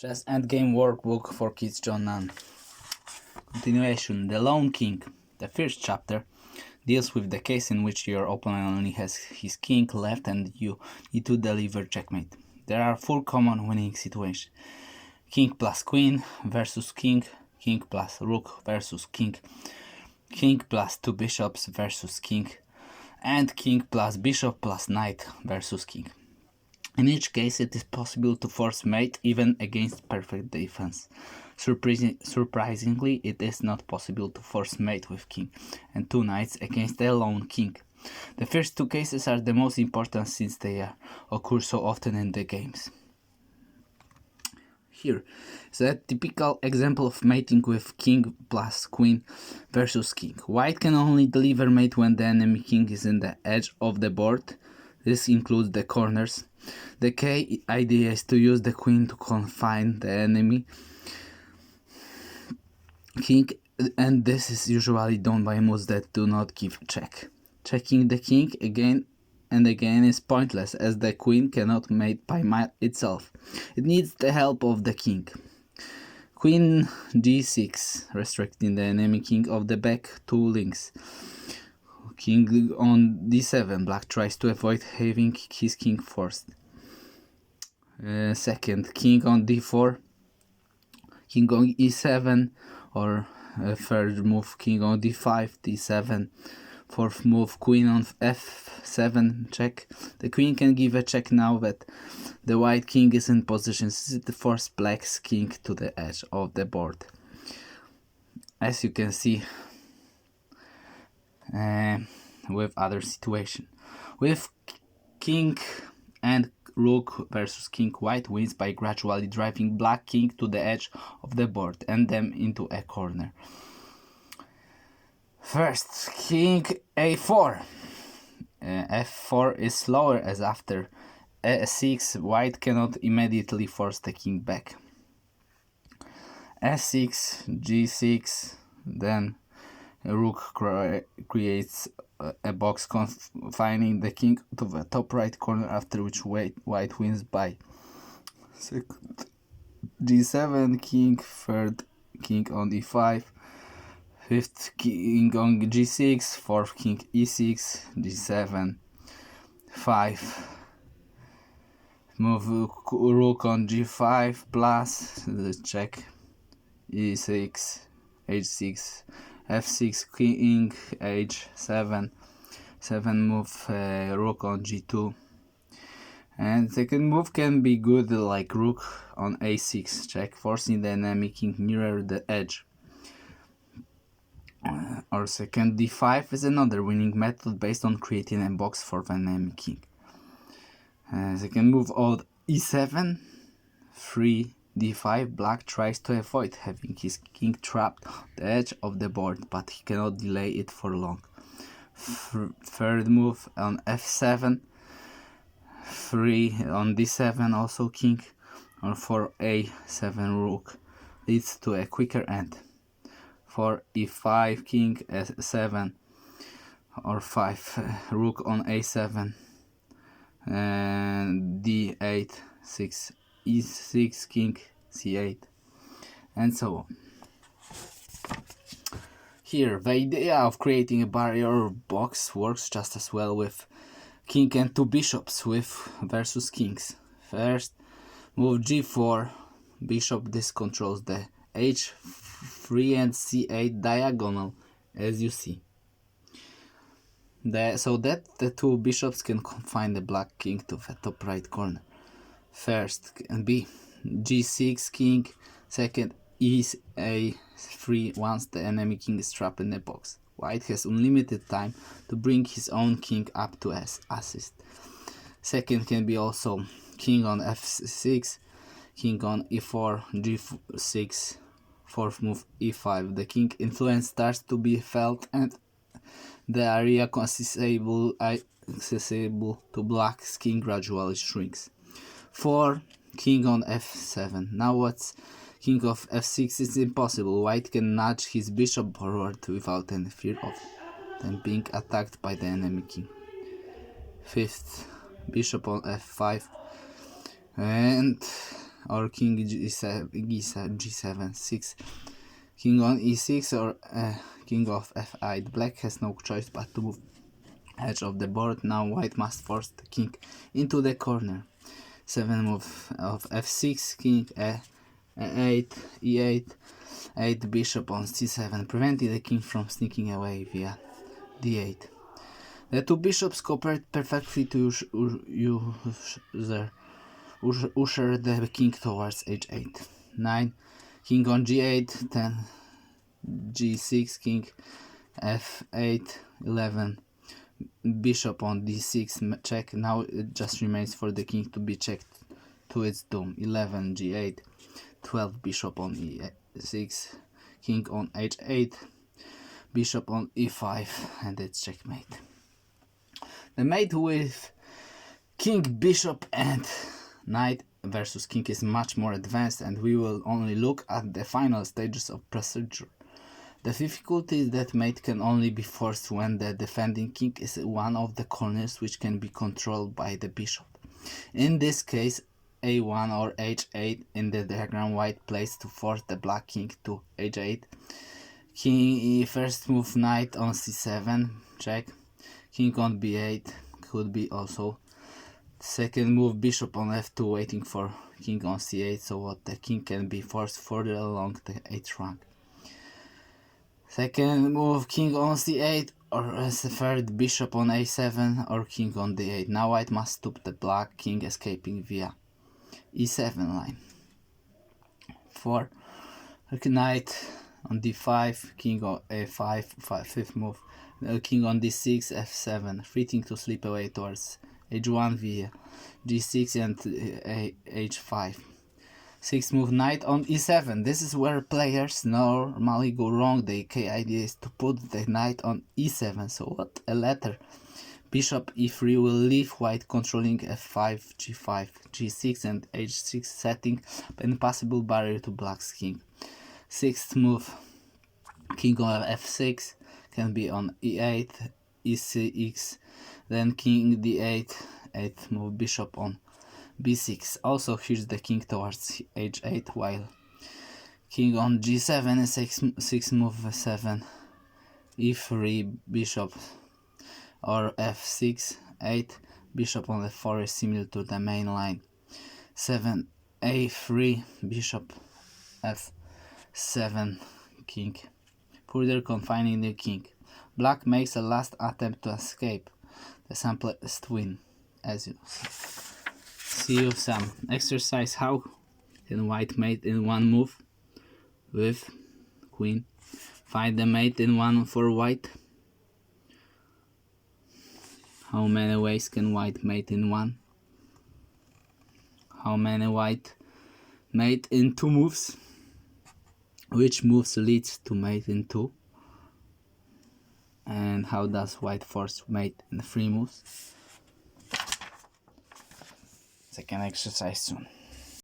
Chess Endgame Workbook for Kids John Nunn. Continuation. The Lone King. The first chapter deals with the case in which your opponent only has his king left and you need to deliver checkmate. There are 4 common winning situations. King plus queen versus king, king plus rook versus king, king plus 2 bishops versus king, and king plus bishop plus knight versus king. In each case, it is possible to force mate even against perfect defense. Surprisingly, it is not possible to force mate with king and 2 knights against a lone king. The first 2 cases are the most important since they occur so often in the games. Here is a typical example of mating with king plus queen versus king. White can only deliver mate when the enemy king is in the edge of the board. This includes the corners. The key idea is to use the queen to confine the enemy king, and this is usually done by moves that do not give check. Checking the king again and again is pointless, as the queen cannot mate by itself. It needs the help of the king. Queen g6, restricting the enemy king of the back 2 links. King on d7, black tries to avoid having his king forced. Second, king on d4, king on e7, or third move, king on d5, d7. Fourth move, queen on f7, check. The queen can give a check now that the white king is in position. This is to force black's king to the edge of the board. As you can see with other situation. With king and rook versus king, white wins by gradually driving black king to the edge of the board and them into a corner. First, king a4. f4 is slower, as after a6 white cannot immediately force the king back. s6, g6, then rook creates a box confining the king to the top right corner, after which white wins by second g7, king, third king on e5, fifth king on g6, fourth king e6, g7, 5 move rook on g5 plus the check, e6, h6, f6, king, h7, 7 move rook on g2, and second move can be good like rook on a6, check, forcing the enemy king nearer the edge. Or second d5 is another winning method based on creating a box for the enemy king. Second move on e7, 3 d5, black tries to avoid having his king trapped on the edge of the board, but he cannot delay it for long. Third move on f7, 3 on d7, also king, or 4 a7 rook leads to a quicker end. 4 e5, king s7, or 5 rook on a7, and d8, 6 e6, king c8, and so on. Here, the idea of creating a barrier box works just as well with king and 2 bishops versus kings. First, move g4, bishop. This controls the h3 and c8 diagonal, as you see. So that the 2 bishops can confine the black king to the top right corner. First can be g6, king. Second, a3 once the enemy king is trapped in the box. White has unlimited time to bring his own king up to assist. Second can be also king on f6, king on e4, g6, fourth move e5. The king influence starts to be felt and the area accessible to black's king gradually shrinks. 4 king on f7. Now what's king of f6 is impossible. White can nudge his bishop forward without any fear of them being attacked by the enemy king. 5th, bishop on f5, and or king g7 6, king on e6 or king of f8. Black has no choice but to move edge of the board. Now white must force the king into the corner. 7 move of f6, king a8, e8, 8 bishop on c7, preventing the king from sneaking away via d8. The two bishops cooperate perfectly to usher the king towards h8. 9, king on g8, 10, g6, king f8, 11, bishop on d6, check. Now it just remains for the king to be checked to its doom. 11, g8, 12, bishop on e6, king on h8, bishop on e5, and it's checkmate. The mate with king, bishop and knight versus king is much more advanced, and we will only look at the final stages of procedure. The difficulty is that mate can only be forced when the defending king is one of the corners which can be controlled by the bishop. In this case, a1 or h8 in the diagram white plays to force the black king to h8. King first move knight on c7, check. King on b8 could be also. Second move bishop on f2, waiting for king on c8 so that the king can be forced further along the 8th rank. Second move king on c8, or as a third bishop on a7 or king on d8. Now white must stop the black king escaping via e7 line. 4, knight on d5, king on a5, 5th move, king on d6, f7, threatening to slip away towards h1 via g6 and h5. 6th move knight on e7. This is where players normally go wrong. The key idea is to put the knight on e7. So what a letter. Bishop e3 will leave white controlling f5, g5, g6 and h6, setting an impossible barrier to black's king. 6th move king on f6 can be on e8, e6, then king d8, 8th move bishop on b6. Also here's the king towards h8, while king on g7, 6th move 7, e3, bishop or f6, 8, bishop on f4 is similar to the main line. 7, a3, bishop f7, king, further confining the king. Black makes a last attempt to escape. The simplest win, as you see you some exercise. How can white mate in one move with queen? Find the mate in one for white. How many ways can white mate in one? How many white mate in two moves? Which moves leads to mate in two? And how does white force mate in 3 moves? Second exercise soon.